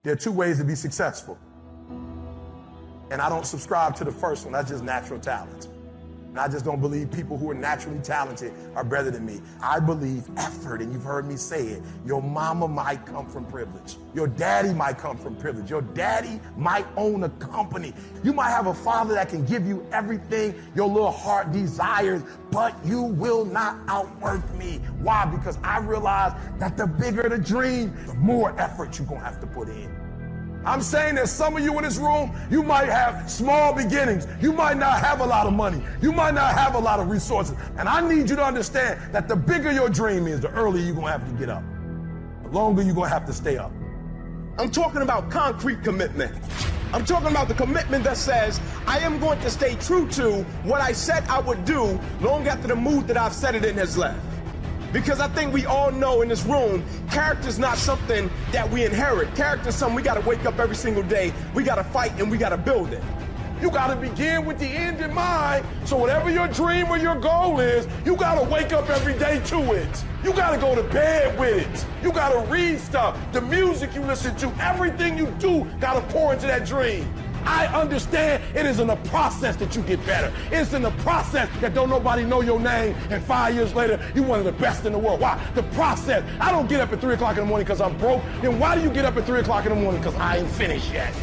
There are two ways to be successful. And I don't subscribe to the first one. That's just natural talent. And I just don't believe people who are naturally talented are better than me. I believe effort, and you've heard me say it. Your mama might come from privilege. Your daddy might come from privilege. Your daddy might own a company. You might have a father that can give you everything your little heart desires, but you will not outwork me. Why? Because I realize that the bigger the dream, the more effort you're gonna have to put in. I'm saying that some of you in this room, you might have small beginnings. You might not have a lot of money. You might not have a lot of resources. And I need you to understand that the bigger your dream is, the earlier you're gonna have to get up. The longer you're gonna have to stay up. I'm talking about concrete commitment. I'm talking about the commitment that says, I am going to stay true to what I said I would do long after the mood that I've set it in has left. Because I think we all know in this room, character's not something that we inherit. Character's something we gotta wake up every single day, we gotta fight, and we gotta build it. You gotta begin with the end in mind, so whatever your dream or your goal is, you gotta wake up every day to it. You gotta go to bed with it. You gotta read stuff, the music you listen to, everything you do gotta pour into that dream. I understand it is in the process that you get better. It's in the process that don't nobody know your name, and 5 years later, you're one of the best in the world. Why? The process. I don't get up at 3 o'clock in the morning because I'm broke. Then why do you get up at 3 o'clock in the morning? Because I ain't finished yet.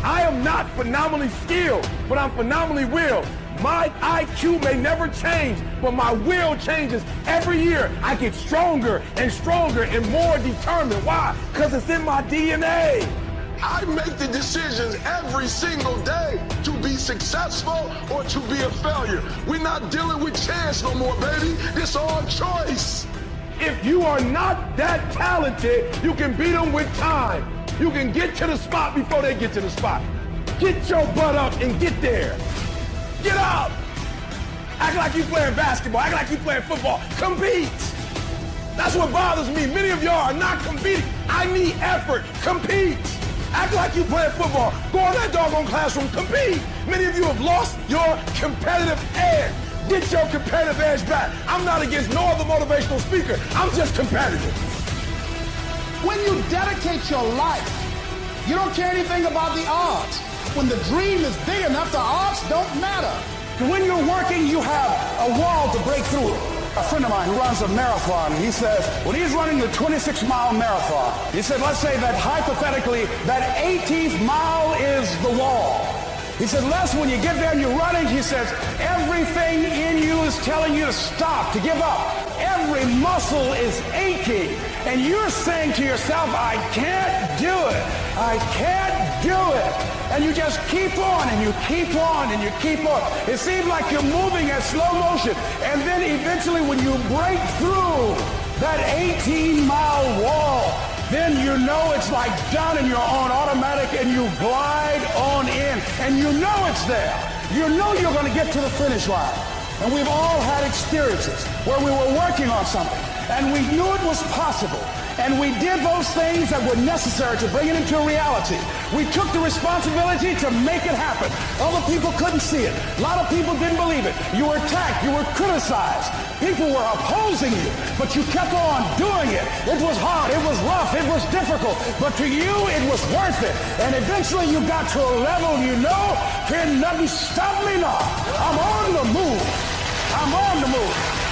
I am not phenomenally skilled, but I'm phenomenally willed. My IQ may never change, but my will changes every year. I get stronger and stronger and more determined. Why? Because it's in my DNA. I make the decisions every single day to be successful or to be a failure. We're not dealing with chance no more, baby. It's all choice. If you are not that talented, you can beat them with time. You can get to the spot before they get to the spot. Get your butt up and get there. Get up. Act like you playing basketball. Act like you playing football. Compete. That's what bothers me. Many of y'all are not competing. I need effort. Compete. Act like you playing football. Go in that doggone classroom. Compete. Many of you have lost your competitive edge. Get your competitive edge back. I'm not against no other motivational speaker. I'm just competitive. When you dedicate your life, you don't care anything about the odds. When the dream is big enough, the odds don't matter. When you're working, you have a wall to break through. A friend of mine who runs a marathon, he says, when he's running the 26-mile marathon, he said, let's say that hypothetically, that 18th mile is the wall. He said, Les, when you get there and you're running, he says, everything in you is telling you to stop, to give up. Every muscle is aching. And you're saying to yourself, I can't do it. I can't do it. And you just keep on and you keep on and you keep on. It seems like you're moving at slow motion. And then eventually when you break through that 18-mile wall, then you know it's like done and you're on automatic and you glide on in. And you know it's there. You know you're going to get to the finish line. And we've all had experiences where we were working on something and we knew it was possible. And we did those things that were necessary to bring it into reality. We took the responsibility to make it happen. Other people couldn't see it. A lot of people didn't believe it. You were attacked. You were criticized. People were opposing you, but you kept on doing it. It was hard. It was rough. It was difficult. But to you, it was worth it. And eventually you got to a level you know, can nothing stop me now. I'm on the move. I'm on the move.